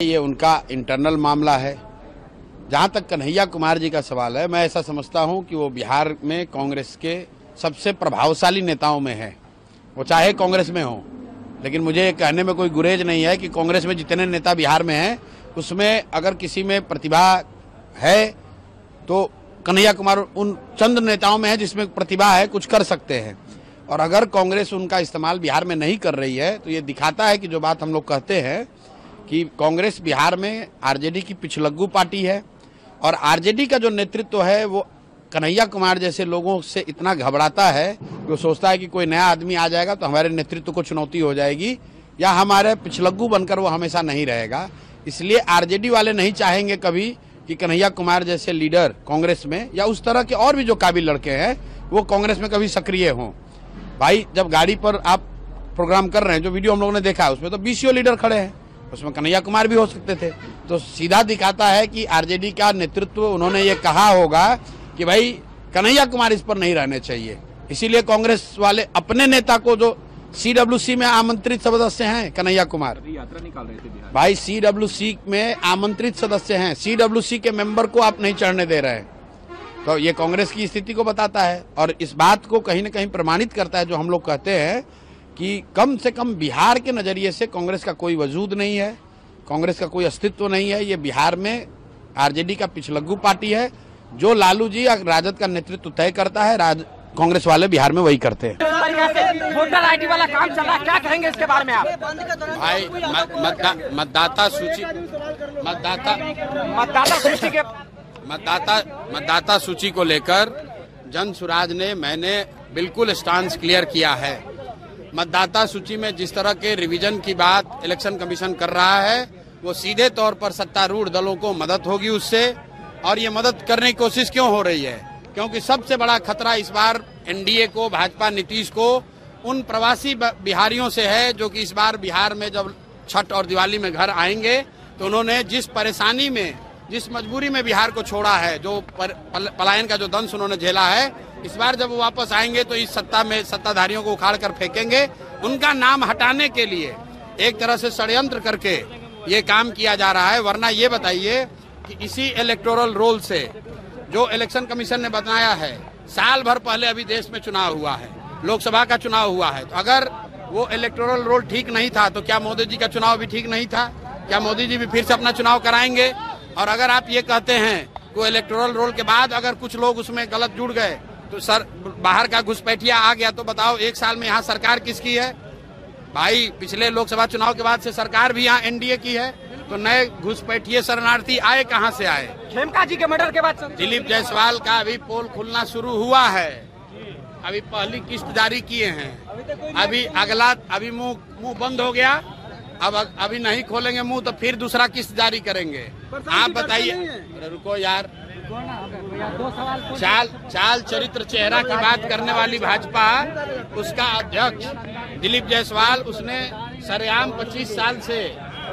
ये उनका इंटरनल मामला है। जहां तक कन्हैया कुमार जी का सवाल है, मैं ऐसा समझता हूं कि वो बिहार में कांग्रेस के सबसे प्रभावशाली नेताओं में है, वो चाहे कांग्रेस में हो। लेकिन मुझे कहने में कोई गुरेज नहीं है कि कांग्रेस में जितने नेता बिहार में हैं उसमें अगर किसी में प्रतिभा है तो कन्हैया कुमार उन चंद नेताओं में है जिसमें प्रतिभा है, कुछ कर सकते हैं। और अगर कांग्रेस उनका इस्तेमाल बिहार में नहीं कर रही है तो ये दिखाता है कि जो बात हम लोग कहते हैं कि कांग्रेस बिहार में आरजेडी की पिछलग्गू पार्टी है और आरजेडी का जो नेतृत्व है वो कन्हैया कुमार जैसे लोगों से इतना घबराता है कि वो सोचता है कि कोई नया आदमी आ जाएगा तो हमारे नेतृत्व को चुनौती हो जाएगी या हमारे पिछलग्गू बनकर वो हमेशा नहीं रहेगा। इसलिए आरजेडी वाले नहीं चाहेंगे कभी कि कन्हैया कुमार जैसे लीडर कांग्रेस में या उस तरह के और भी जो काबिल लड़के हैं वो कांग्रेस में कभी सक्रिय हों। भाई, जब गाड़ी पर आप प्रोग्राम कर रहे हैं, जो वीडियो हम लोगों ने देखा उसमें तो बीसीओ लीडर खड़े हैं, उसमें कन्हैया कुमार भी हो सकते थे। तो सीधा दिखाता है कि आरजेडी का नेतृत्व उन्होंने ये कहा होगा कि भाई कन्हैया कुमार इस पर नहीं रहने चाहिए। इसीलिए कांग्रेस वाले अपने नेता को, जो सीडब्ल्यूसी में आमंत्रित सदस्य हैं कन्हैया कुमार, यात्रा निकाल रहे थे बिहार। भाई सीडब्ल्यूसी में आमंत्रित सदस्य हैं, सीडब्ल्यूसी के मेंबर को आप नहीं चढ़ने दे रहे हैं। तो ये कांग्रेस की स्थिति को बताता है और इस बात को कहीं न कहीं प्रमाणित करता है जो हम लोग कहते हैं कि कम से कम बिहार के नजरिए से कांग्रेस का कोई वजूद नहीं है, कांग्रेस का कोई अस्तित्व नहीं है। ये बिहार में आरजेडी का पिछलग्गू पार्टी है। जो लालू जी या राजद का नेतृत्व तय करता है, कांग्रेस वाले बिहार में वही करते हैं। वोटर आईडी वाला काम चल रहा है, क्या कहेंगे इसके बारे में आप? भाई, मतदाता सूची को लेकर जन सुराज ने मैंने बिल्कुल स्टांस क्लियर किया है। मतदाता सूची में जिस तरह के रिवीजन की बात इलेक्शन कमीशन कर रहा है वो सीधे तौर पर सत्तारूढ़ दलों को मदद होगी उससे। और ये मदद करने की कोशिश क्यों हो रही है? क्योंकि सबसे बड़ा खतरा इस बार एनडीए को, भाजपा नीतीश को उन प्रवासी बिहारियों से है जो कि इस बार बिहार में जब छठ और दिवाली में घर आएंगे तो उन्होंने जिस परेशानी में, जिस मजबूरी में बिहार को छोड़ा है, जो पलायन का जो दंश उन्होंने झेला है, इस बार जब वो वापस आएंगे तो इस सत्ता में सत्ताधारियों को उखाड़ कर फेंकेंगे। उनका नाम हटाने के लिए एक तरह से षड्यंत्र करके ये काम किया जा रहा है। वरना ये बताइए कि इसी इलेक्टोरल रोल से जो इलेक्शन कमीशन ने बताया है, साल भर पहले अभी देश में चुनाव हुआ है, लोकसभा का चुनाव हुआ है, तो अगर वो इलेक्टोरल रोल ठीक नहीं था तो क्या मोदी जी का चुनाव भी ठीक नहीं था? क्या मोदी जी भी फिर से अपना चुनाव कराएंगे? और अगर आप ये कहते हैं कि इलेक्टोरल रोल के बाद अगर कुछ लोग उसमें गलत जुड़ गए तो सर बाहर का घुसपैठिया आ गया, तो बताओ एक साल में यहाँ सरकार किसकी है? भाई, पिछले लोकसभा चुनाव के बाद से सरकार भी यहाँ एनडीए की है, तो नए घुसपैठिए शरणार्थी आए कहाँ से आए? खेमका जी के मर्डर के बाद दिलीप जायसवाल का अभी पोल खुलना शुरू हुआ है, अभी पहली किस्त जारी किए हैं, अभी अगला, अभी मुंह बंद हो गया, अब अभी नहीं खोलेंगे मुंह तो फिर दूसरा किस्त जारी करेंगे। आप बताइए, रुको यार, चाल चरित्र चेहरा की बात करने वाली भाजपा, उसका अध्यक्ष दिलीप जायसवाल, उसने सरेआम 25 साल से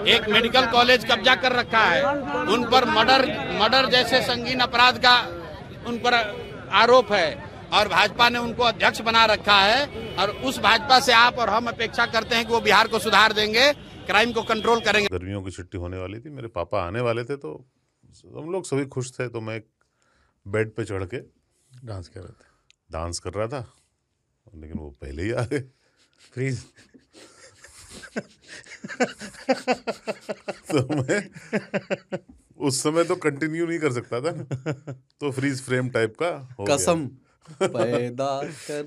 एक मेडिकल कॉलेज कब्जा कर रखा है। उन पर मर्डर जैसे संगीन अपराध का उन पर आरोप है और भाजपा ने उनको अध्यक्ष बना रखा है। और उस भाजपा से आप और हम अपेक्षा करते हैं कि वो बिहार को सुधार देंगे, क्राइम को कंट्रोल करेंगे। गर्मियों की छुट्टी होने वाली थी, मेरे पापा आने वाले थे, तो हम लोग सभी खुश थे। तो मैं बेड पे चढ़ के डांस कर रहा था, लेकिन वो पहले ही आ गए। फ्रीज तो मैं उस समय तो कंटिन्यू नहीं कर सकता था ना, तो फ्रीज फ्रेम टाइप का हो कसम पैदा कर